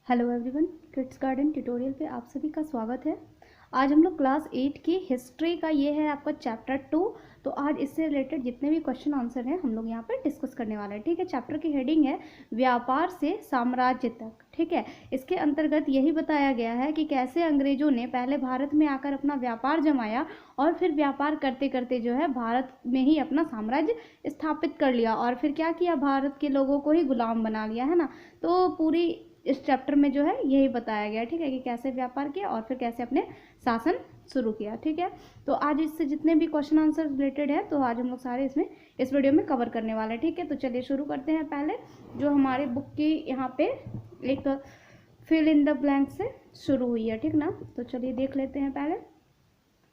Hello everyone, kids garden tutorial पे आप सभी का स्वागत है। आज हम लोग क्लास 8 की हिस्ट्री का ये है आपका चैप्टर 2। तो आज इससे रिलेटेड जितने भी क्वेश्चन आंसर हैं हम लोग यहाँ पे डिस्कस करने वाले हैं। ठीक है, चैप्टर की हेडिंग है व्यापार से साम्राज्य तक। ठीक है, इसके अंतर्गत यही बताया गया है कि कैसे अंग्रेजों ने पहले भारत में आकर अपना व्यापार जमाया और फिर व्यापार करते करते जो है भारत में ही अपना साम्राज्य स्थापित कर लिया और फिर क्या किया, भारत के लोगों को ही गुलाम बना लिया, है ना। तो पूरी इस चैप्टर में जो है यही बताया गया, ठीक है, कि कैसे व्यापार किया और फिर कैसे अपने शासन शुरू किया। ठीक है, तो आज इससे जितने भी क्वेश्चन आंसर रिलेटेड है तो आज हम लोग सारे इसमें इस वीडियो में कवर करने वाले हैं। ठीक है, तो चलिए शुरू करते हैं। पहले जो हमारी बुक की यहाँ पे एक फिल इन द ब्लैंक से शुरू हुई है, ठीक ना। तो चलिए देख लेते हैं पहले।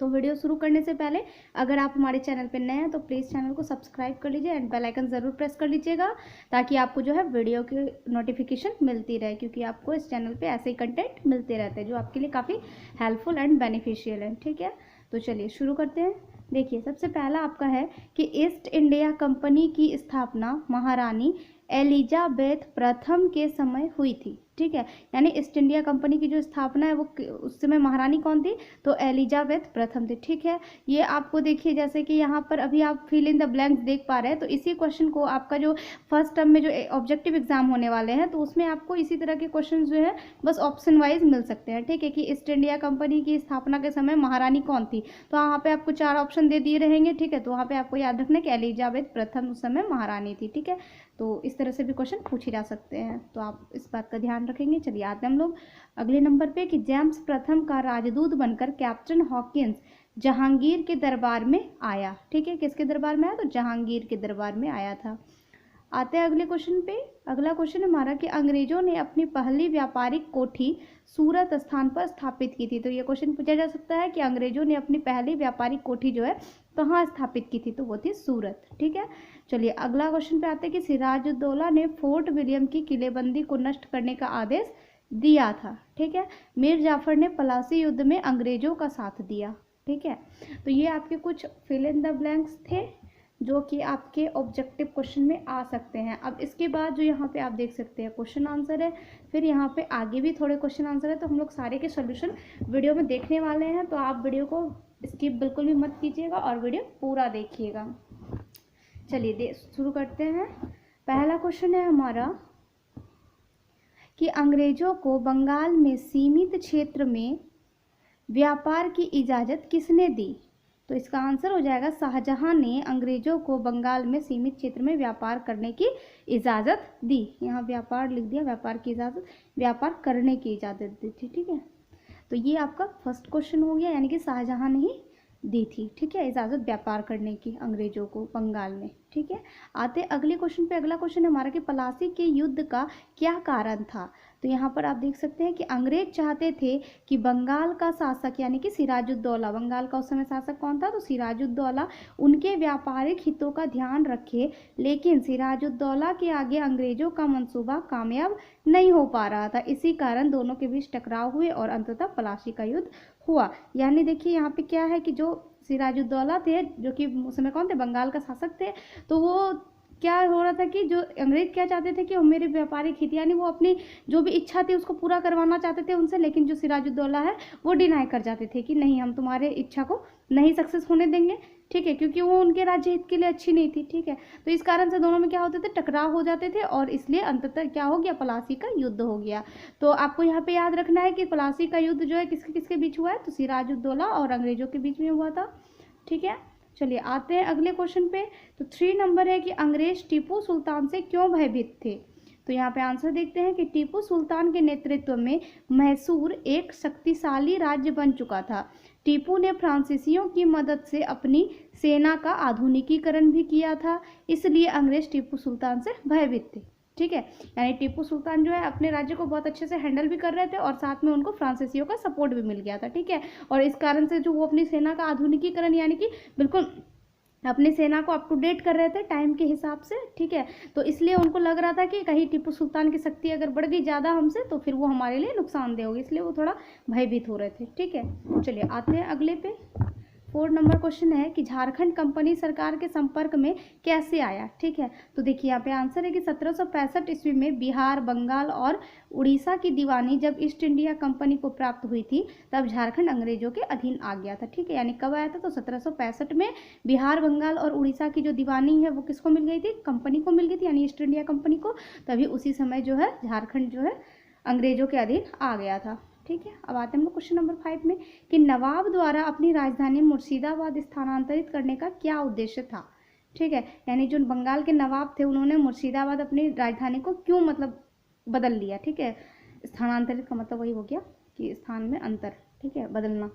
तो वीडियो शुरू करने से पहले अगर आप हमारे चैनल पर नए हैं तो प्लीज़ चैनल को सब्सक्राइब कर लीजिए एंड बेल आइकन ज़रूर प्रेस कर लीजिएगा ताकि आपको जो है वीडियो की नोटिफिकेशन मिलती रहे, क्योंकि आपको इस चैनल पे ऐसे ही कंटेंट मिलते रहते हैं जो आपके लिए काफ़ी हेल्पफुल एंड बेनिफिशियल है। ठीक है, तो चलिए शुरू करते हैं। देखिए, सबसे पहला आपका है कि ईस्ट इंडिया कंपनी की स्थापना महारानी एलिजाबेथ प्रथम के समय हुई थी। ठीक है, यानी ईस्ट इंडिया कंपनी की जो स्थापना है वो उस समय महारानी कौन थी, तो एलिजाबेथ प्रथम थी। ठीक है, ये आपको देखिए जैसे कि यहाँ पर अभी आप फिल इन द ब्लैंक्स देख पा रहे हैं, तो इसी क्वेश्चन को आपका जो फर्स्ट टर्म में जो ऑब्जेक्टिव एग्जाम होने वाले हैं तो उसमें आपको इसी तरह के क्वेश्चन जो है बस ऑप्शन वाइज मिल सकते हैं। ठीक है, कि ईस्ट इंडिया कंपनी की स्थापना के समय महारानी कौन थी, तो वहाँ पे आपको 4 ऑप्शन दे दिए रहेंगे। ठीक है, तो वहाँ पे आपको याद रखना है कि एलिजाबेथ प्रथम उस समय महारानी थी। ठीक है, तो इस तरह से भी क्वेश्चन पूछे जा सकते हैं, तो आप इस बात का ध्यान रखेंगे। चलिए आते हैं हम लोग अगले नंबर पे कि जेम्स प्रथम का राजदूत बनकर कैप्टन हॉकिंस जहांगीर के दरबार में आया। ठीक है, किसके दरबार में आया, तो जहांगीर के दरबार में आया था। आते हैं अगले क्वेश्चन पे। अगला क्वेश्चन हमारा कि अंग्रेजों ने अपनी पहली व्यापारिक कोठी सूरत स्थान पर स्थापित की थी। तो ये क्वेश्चन पूछा जा सकता है कि अंग्रेजों ने अपनी पहली व्यापारिक कोठी जो है कहाँ स्थापित की थी, तो वो थी सूरत। ठीक है, चलिए अगला क्वेश्चन पे आते हैं कि सिराजुद्दौला ने फोर्ट विलियम की किलेबंदी को नष्ट करने का आदेश दिया था। ठीक है, मीर जाफर ने पलासी युद्ध में अंग्रेजों का साथ दिया। ठीक है, तो ये आपके कुछ फिल इन द ब्लैंक्स थे जो कि आपके ऑब्जेक्टिव क्वेश्चन में आ सकते हैं। अब इसके बाद जो यहाँ पे आप देख सकते हैं क्वेश्चन आंसर है, फिर यहाँ पे आगे भी थोड़े क्वेश्चन आंसर है, तो हम लोग सारे के सॉल्यूशन वीडियो में देखने वाले हैं, तो आप वीडियो को स्किप बिल्कुल भी मत कीजिएगा और वीडियो पूरा देखिएगा। चलिए शुरू करते हैं। पहला क्वेश्चन है हमारा कि अंग्रेजों को बंगाल में सीमित क्षेत्र में व्यापार की इजाज़त किसने दी, तो इसका आंसर हो जाएगा शाहजहां ने अंग्रेजों को बंगाल में सीमित क्षेत्र में व्यापार करने की इजाज़त दी। यहाँ व्यापार लिख दिया, व्यापार की इजाज़त, व्यापार करने की इजाज़त दी थी। ठीक है, तो ये आपका फर्स्ट क्वेश्चन हो गया, यानी कि शाहजहां ने ही दी थी। ठीक है, इजाज़त व्यापार करने की अंग्रेजों को बंगाल में। ठीक है, आते अगले क्वेश्चन पे। अगला क्वेश्चन हमारा कि पलासी के युद्ध का क्या कारण था, तो यहाँ पर आप देख सकते हैं कि अंग्रेज चाहते थे कि बंगाल का शासक यानी कि सिराजुद्दौला, बंगाल का उस समय शासक कौन था, तो सिराजुद्दौला उनके व्यापारिक हितों का ध्यान रखे, लेकिन सिराजुद्दौला के आगे अंग्रेजों का मंसूबा कामयाब नहीं हो पा रहा था। इसी कारण दोनों के बीच टकराव हुए और अंततः पलासी का युद्ध हुआ। यानी देखिए यहाँ पे क्या है कि जो सिराजुद्दौला थे जो कि उस समय कौन थे, बंगाल का शासक थे, तो वो क्या हो रहा था कि जो अंग्रेज क्या चाहते थे कि वो मेरे व्यापारिक हित यानी वो अपनी जो भी इच्छा थी उसको पूरा करवाना चाहते थे उनसे, लेकिन जो सिराजुद्दौला है वो डिनाई कर जाते थे कि नहीं, हम तुम्हारे इच्छा को नहीं सक्सेस होने देंगे। ठीक है, क्योंकि वो उनके राज्य हित के लिए अच्छी नहीं थी। ठीक है, तो इस कारण से दोनों में क्या होते थे, टकराव हो जाते थे और इसलिए अंततः क्या हो गया, पलासी का युद्ध हो गया। तो आपको यहाँ पे याद रखना है कि पलासी का युद्ध जो है किसके किसके बीच हुआ है, तो सिराजुद्दौला और अंग्रेजों के बीच में हुआ था। ठीक है, चलिए आते हैं अगले क्वेश्चन पे। तो 3 नंबर है कि अंग्रेज टीपू सुल्तान से क्यों भयभीत थे, तो यहाँ पे आंसर देखते हैं कि टीपू सुल्तान के नेतृत्व में मैसूर एक शक्तिशाली राज्य बन चुका था। टीपू ने फ्रांसीसियों की मदद से अपनी सेना का आधुनिकीकरण भी किया था, इसलिए अंग्रेज टीपू सुल्तान से भयभीत थे। ठीक है, यानी टीपू सुल्तान जो है अपने राज्य को बहुत अच्छे से हैंडल भी कर रहे थे और साथ में उनको फ्रांसीसियों का सपोर्ट भी मिल गया था। ठीक है, और इस कारण से जो वो अपनी सेना का आधुनिकीकरण यानी कि बिल्कुल अपनी सेना को अप टू डेट कर रहे थे टाइम के हिसाब से। ठीक है, तो इसलिए उनको लग रहा था कि कहीं टीपू सुल्तान की शक्ति अगर बढ़ गई ज़्यादा हमसे तो फिर वो हमारे लिए नुकसानदेह होगी, इसलिए वो थोड़ा भयभीत हो रहे थे। ठीक है, चलिए आते हैं अगले पे। 4 नंबर क्वेश्चन है कि झारखंड कंपनी सरकार के संपर्क में कैसे आया। ठीक है, तो देखिए यहाँ पे आंसर है कि 1765 ईस्वी में बिहार, बंगाल और उड़ीसा की दीवानी जब ईस्ट इंडिया कंपनी को प्राप्त हुई थी तब झारखंड अंग्रेजों के अधीन आ गया था। ठीक है, यानी कब आया था, तो 1765 में बिहार, बंगाल और उड़ीसा की जो दीवानी है वो किसको मिल गई थी, कंपनी को मिल गई थी, यानी ईस्ट इंडिया कंपनी को। तभी उसी समय जो है झारखंड जो है अंग्रेजों के अधीन आ गया था। ठीक है, अब आते हैं हम लोग क्वेश्चन नंबर 5 में कि नवाब द्वारा अपनी राजधानी मुर्शिदाबाद स्थानांतरित करने का क्या उद्देश्य था। ठीक है, यानी जो बंगाल के नवाब थे उन्होंने मुर्शिदाबाद अपनी राजधानी को क्यों मतलब बदल लिया। ठीक है, स्थानांतरित का मतलब वही हो गया कि स्थान में अंतर, ठीक है, बदलना।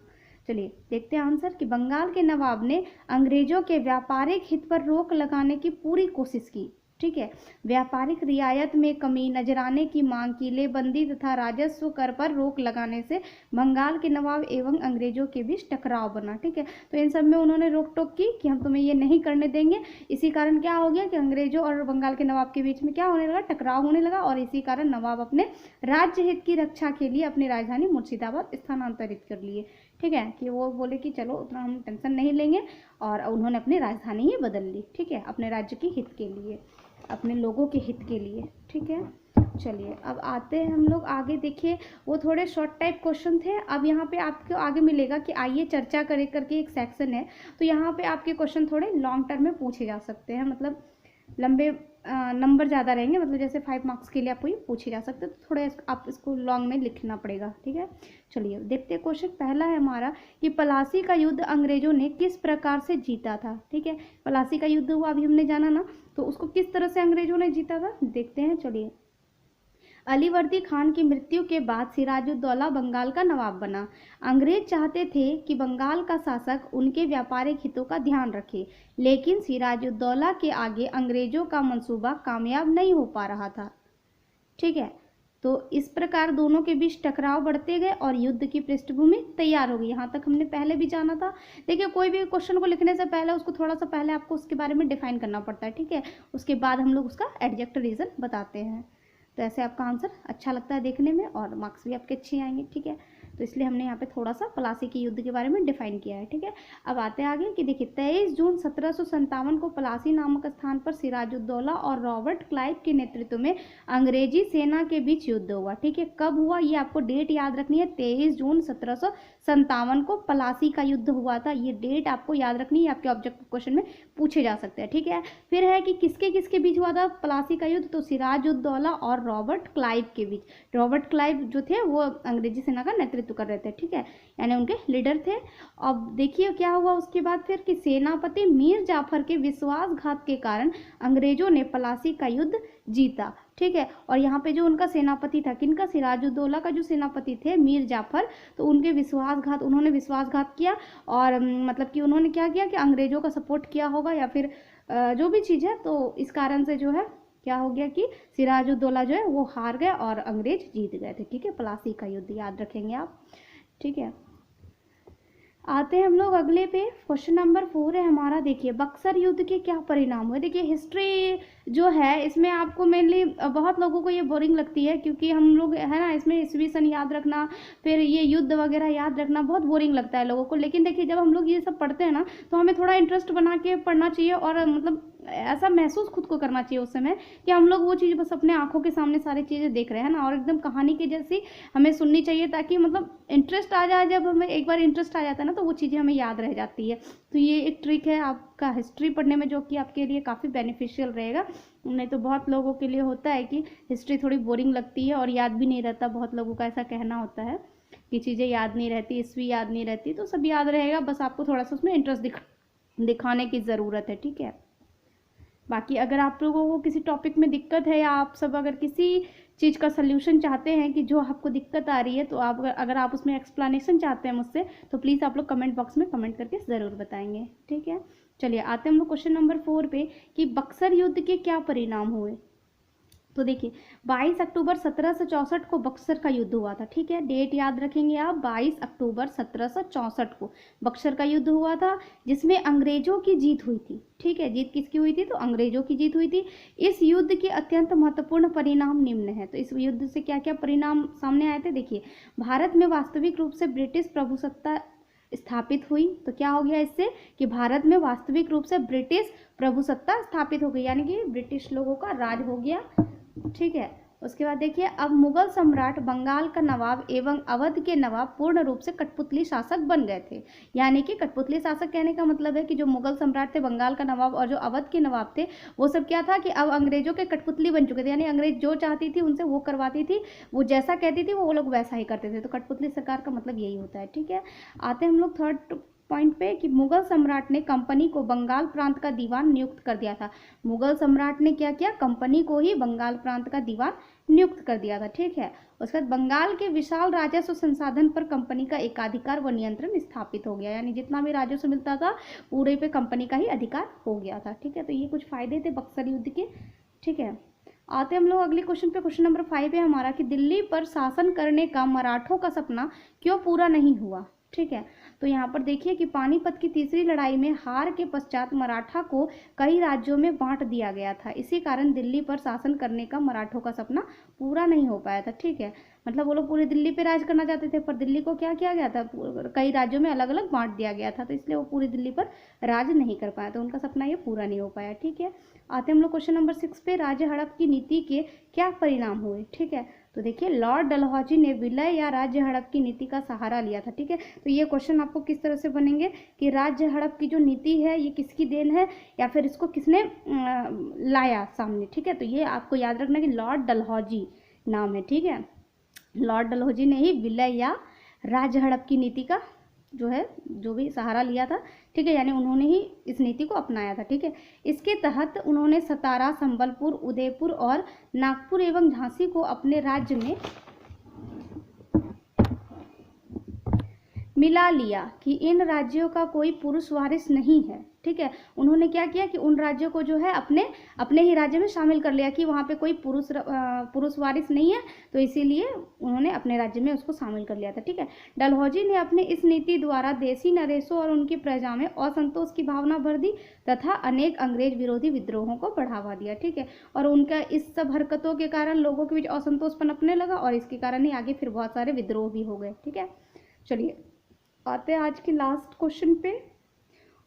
चलिए देखते हैं आंसर कि बंगाल के नवाब ने अंग्रेजों के व्यापारिक हित पर रोक लगाने की पूरी कोशिश की। ठीक है, व्यापारिक रियायत में कमी, नजराने की मांग की, लेबंदी तथा राजस्व कर पर रोक लगाने से बंगाल के नवाब एवं अंग्रेजों के बीच टकराव बना। ठीक है, तो इन सब में उन्होंने रोक टोक की कि हम तुम्हें ये नहीं करने देंगे। इसी कारण क्या हो गया कि अंग्रेजों और बंगाल के नवाब के बीच में क्या होने लगा, टकराव होने लगा। और इसी कारण नवाब अपने राज्य हित की रक्षा के लिए अपनी राजधानी मुर्शिदाबाद स्थानांतरित कर लिए। ठीक है, कि वो बोले कि चलो उतना हम टेंशन नहीं लेंगे, और उन्होंने अपनी राजधानी ही बदल ली। ठीक है, अपने राज्य के हित के लिए, अपने लोगों के हित के लिए। ठीक है, चलिए अब आते हैं हम लोग आगे। देखिए वो थोड़े शॉर्ट टाइप क्वेश्चन थे। अब यहाँ पे आपको आगे मिलेगा कि आइए चर्चा करें करके एक सेक्शन है, तो यहाँ पे आपके क्वेश्चन थोड़े लॉन्ग टर्म में पूछे जा सकते हैं, मतलब लंबे नंबर ज़्यादा रहेंगे, मतलब जैसे 5 मार्क्स के लिए आपको ये पूछे जा सकते हैं, तो थोड़ा आप इसको लॉन्ग में लिखना पड़ेगा। ठीक है, चलिए देखते हैं क्वेश्चन पहला है हमारा कि प्लासी का युद्ध अंग्रेजों ने किस प्रकार से जीता था। ठीक है, प्लासी का युद्ध हुआ अभी हमने जाना ना, तो उसको किस तरह से अंग्रेजों ने जीता था देखते हैं। चलिए, अलीवर्दी खान की मृत्यु के बाद सिराजुद्दौला बंगाल का नवाब बना। अंग्रेज चाहते थे कि बंगाल का शासक उनके व्यापारिक हितों का ध्यान रखे, लेकिन सिराजुद्दौला के आगे अंग्रेजों का मंसूबा कामयाब नहीं हो पा रहा था। ठीक है, तो इस प्रकार दोनों के बीच टकराव बढ़ते गए और युद्ध की पृष्ठभूमि तैयार हो गई। यहाँ तक हमने पहले भी जाना था। देखिए कोई भी क्वेश्चन को लिखने से पहले उसको थोड़ा सा पहले आपको उसके बारे में डिफाइन करना पड़ता है। ठीक है, उसके बाद हम लोग उसका एडजेक्ट रीजन बताते हैं, तो ऐसे आपका आंसर अच्छा लगता है देखने में और मार्क्स भी आपके अच्छे आएंगे। ठीक है, तो इसलिए हमने यहाँ पे थोड़ा सा प्लासी के युद्ध के बारे में डिफाइन किया है। ठीक है, अब आते हैं आगे कि देखिए 23 जून 1757 को प्लासी नामक स्थान पर सिराजुद्दौला और रॉबर्ट क्लाइव के नेतृत्व में अंग्रेजी सेना के बीच युद्ध हुआ। ठीक है, कब हुआ ये आपको डेट याद रखनी है, 23 जून 1757 को प्लासी का युद्ध हुआ था। ये डेट आपको याद रखनी है, आपके ऑब्जेक्टिव क्वेश्चन में पूछे जा सकते हैं। ठीक है, फिर है कि किसके किसके बीच हुआ था प्लासी का युद्ध, तो सिराजुद्दौला और रॉबर्ट क्लाइव के बीच। रॉबर्ट क्लाइव जो थे वो अंग्रेजी सेना का नेतृत्व कर रहे थे। ठीक है, यानी उनके लीडर थे। अब देखिए क्या हुआ उसके बाद फिर कि सेनापति मीर जाफर के विश्वासघात के कारण अंग्रेजों ने प्लासी का युद्ध जीता। ठीक है, और यहाँ पे जो उनका सेनापति था, किनका, सिराजुद्दौला का जो सेनापति थे मीर जाफर, तो उनके उन्होंने विश्वासघात किया और मतलब कि उन्होंने क्या किया कि अंग्रेजों का सपोर्ट किया होगा या फिर जो भी चीज़ है, तो इस कारण से जो है क्या हो गया कि सिराजुद्दौला जो है वो हार गए और अंग्रेज जीत गए थे। ठीक है, प्लासी का युद्ध याद रखेंगे आप। ठीक है, आते हैं हम लोग अगले पे। क्वेश्चन नंबर 4 है हमारा। देखिए बक्सर युद्ध के क्या परिणाम हुए। देखिए हिस्ट्री जो है इसमें आपको मेनली बहुत लोगों को ये बोरिंग लगती है, क्योंकि हम लोग है ना इसमें ईस्वी सन याद रखना, फिर ये युद्ध वगैरह याद रखना बहुत बोरिंग लगता है लोगों को। लेकिन देखिए जब हम लोग ये सब पढ़ते हैं ना, तो हमें थोड़ा इंटरेस्ट बना के पढ़ना चाहिए और मतलब ऐसा महसूस खुद को करना चाहिए उस समय कि हम लोग वो चीज़ बस अपने आंखों के सामने सारी चीज़ें देख रहे हैं ना, और एकदम कहानी के जैसी हमें सुननी चाहिए, ताकि मतलब इंटरेस्ट आ जाए। जब हमें एक बार इंटरेस्ट आ जाता है ना, तो वो चीज़ें हमें याद रह जाती है। तो ये एक ट्रिक है आपका हिस्ट्री पढ़ने में, जो कि आपके लिए काफ़ी बेनिफिशियल रहेगा। नहीं तो बहुत लोगों के लिए होता है कि हिस्ट्री थोड़ी बोरिंग लगती है और याद भी नहीं रहता। बहुत लोगों का ऐसा कहना होता है कि चीज़ें याद नहीं रहती, ईस्वी याद नहीं रहती। तो सब याद रहेगा, बस आपको थोड़ा सा उसमें इंटरेस्ट दिखाने की ज़रूरत है। ठीक है, बाकी अगर आप लोगों को किसी टॉपिक में दिक्कत है या आप सब अगर किसी चीज़ का सल्यूशन चाहते हैं कि जो आपको दिक्कत आ रही है, तो आप अगर आप उसमें एक्सप्लेनेशन चाहते हैं मुझसे, तो प्लीज़ आप लोग कमेंट बॉक्स में कमेंट करके ज़रूर बताएंगे। ठीक है, चलिए आते हैं हम लोग क्वेश्चन नंबर 4 पे कि बक्सर युद्ध के क्या परिणाम हुए। तो देखिए 22 अक्टूबर 1764 को बक्सर का युद्ध हुआ था। ठीक है, डेट याद रखेंगे आप, 22 अक्टूबर 1764 को बक्सर का युद्ध हुआ था, जिसमें अंग्रेजों की जीत हुई थी। ठीक है, जीत किसकी हुई थी, तो अंग्रेजों की जीत हुई थी। इस युद्ध के अत्यंत महत्वपूर्ण परिणाम निम्न है। तो इस युद्ध से क्या क्या परिणाम सामने आए थे, देखिए भारत में वास्तविक रूप से ब्रिटिश प्रभुसत्ता स्थापित हुई। तो क्या हो गया इससे कि भारत में वास्तविक रूप से ब्रिटिश प्रभुसत्ता स्थापित हो गई, यानी कि ब्रिटिश लोगों का राज हो गया। ठीक है, उसके बाद देखिए, अब मुगल सम्राट बंगाल का नवाब एवं अवध के नवाब पूर्ण रूप से कठपुतली शासक बन गए थे। यानी कि कठपुतली शासक कहने का मतलब है कि जो मुगल सम्राट थे, बंगाल का नवाब और जो अवध के नवाब थे, वो सब क्या था कि अब अंग्रेजों के कठपुतली बन चुके थे। यानी अंग्रेज जो चाहती थी उनसे वो करवाती थी, वो जैसा कहती थी वो लोग वैसा ही करते थे। तो कठपुतली सरकार का मतलब यही होता है। ठीक है, आते हैं हम लोग थर्ड पॉइंट पे कि मुगल सम्राट ने कंपनी को बंगाल प्रांत का दीवान नियुक्त कर दिया था। मुगल सम्राट ने क्या किया, कंपनी को ही बंगाल प्रांत का दीवान नियुक्त कर दिया था। ठीक है, उसके बाद बंगाल के विशाल राजस्व संसाधन पर कंपनी का एकाधिकार व नियंत्रण स्थापित हो गया। यानी जितना भी राजस्व मिलता था पूरे पे कंपनी का ही अधिकार हो गया था। ठीक है, तो ये कुछ फायदे थे बक्सर युद्ध के। ठीक है, आते हम लोग अगले क्वेश्चन पे। क्वेश्चन नंबर 5 है हमारा कि दिल्ली पर शासन करने का मराठों का सपना क्यों पूरा नहीं हुआ। ठीक है, तो यहाँ पर देखिए कि पानीपत की तीसरी लड़ाई में हार के पश्चात मराठा को कई राज्यों में बांट दिया गया था। इसी कारण दिल्ली पर शासन करने का मराठों का सपना पूरा नहीं हो पाया था। ठीक है, मतलब वो लोग पूरी दिल्ली पे राज करना चाहते थे, पर दिल्ली को क्या किया गया था, कई राज्यों में अलग अलग बांट दिया गया था, तो इसलिए वो पूरी दिल्ली पर राज नहीं कर पाया, तो उनका सपना ये पूरा नहीं हो पाया। ठीक है, आते हम लोग क्वेश्चन नंबर 6 पे, राज्य हड़प की नीति के क्या परिणाम हुए। ठीक है, तो देखिए, लॉर्ड डलहौजी ने विलय या राज्य हड़प की नीति का सहारा लिया था। ठीक है, तो ये क्वेश्चन आपको किस तरह से बनेंगे कि राज्य हड़प की जो नीति है ये किसकी देन है या फिर इसको किसने लाया सामने। ठीक है, तो ये आपको याद रखना कि लॉर्ड डलहौजी नाम है। ठीक है, लॉर्ड डलहौजी ने ही विलय या राज्य हड़प की नीति का जो भी सहारा लिया था। ठीक है, यानी उन्होंने ही इस नीति को अपनाया था। ठीक है, इसके तहत उन्होंने सतारा, संबलपुर, उदयपुर और नागपुर एवं झांसी को अपने राज्य में मिला लिया कि इन राज्यों का कोई पुरुष वारिस नहीं है। ठीक है, उन्होंने क्या किया कि उन राज्यों को जो है अपने ही राज्य में शामिल कर लिया कि वहाँ पे कोई पुरुष वारिस नहीं है, तो इसीलिए उन्होंने अपने राज्य में उसको शामिल कर लिया था। ठीक है, डलहौजी ने अपने इस नीति द्वारा देशी नरेशों और उनकी प्रजा में असंतोष की भावना भर दी तथा अनेक अंग्रेज विरोधी विद्रोहों को बढ़ावा दिया। ठीक है, और उनका इस सब हरकतों के कारण लोगों के बीच असंतोष पनपने लगा और इसके कारण ही आगे फिर बहुत सारे विद्रोह भी हो गए। ठीक है, चलिए आते हैं आज के लास्ट क्वेश्चन पे।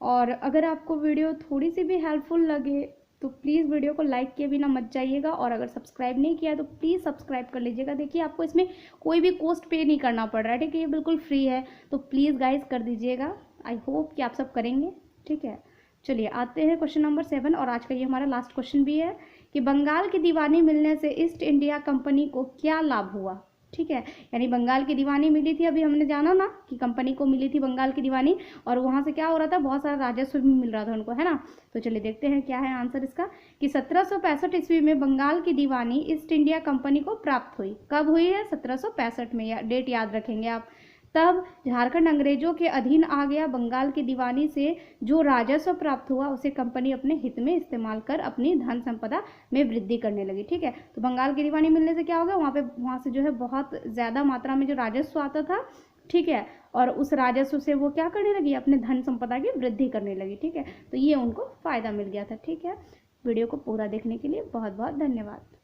और अगर आपको वीडियो थोड़ी सी भी हेल्पफुल लगे तो प्लीज़ वीडियो को लाइक किए बिना मत जाइएगा, और अगर सब्सक्राइब नहीं किया तो प्लीज़ सब्सक्राइब कर लीजिएगा। देखिए, आपको इसमें कोई भी कॉस्ट पे नहीं करना पड़ रहा है। ठीक है, ये बिल्कुल फ्री है, तो प्लीज़ गाइज कर दीजिएगा। आई होप कि आप सब करेंगे। ठीक है, चलिए आते हैं क्वेश्चन नंबर 7, और आज का ये हमारा लास्ट क्वेश्चन भी है कि बंगाल की दीवानी मिलने से ईस्ट इंडिया कंपनी को क्या लाभ हुआ। ठीक है, यानी बंगाल की दीवानी मिली थी, अभी हमने जाना ना कि कंपनी को मिली थी बंगाल की दीवानी, और वहाँ से क्या हो रहा था, बहुत सारा राजस्व भी मिल रहा था उनको, है ना। तो चलिए देखते हैं क्या है आंसर इसका कि 1765 ईस्वी में बंगाल की दीवानी ईस्ट इंडिया कंपनी को प्राप्त हुई। कब हुई है, 1765 में, या डेट याद रखेंगे आप। तब झारखंड अंग्रेजों के अधीन आ गया। बंगाल की दीवानी से जो राजस्व प्राप्त हुआ उसे कंपनी अपने हित में इस्तेमाल कर अपनी धन संपदा में वृद्धि करने लगी। ठीक है, तो बंगाल की दीवानी मिलने से क्या हो गया, वहाँ से जो है बहुत ज़्यादा मात्रा में जो राजस्व आता था। ठीक है, और उस राजस्व से वो क्या करने लगी, अपने धन संपदा की वृद्धि करने लगी। ठीक है, तो ये उनको फ़ायदा मिल गया था। ठीक है, वीडियो को पूरा देखने के लिए बहुत बहुत धन्यवाद।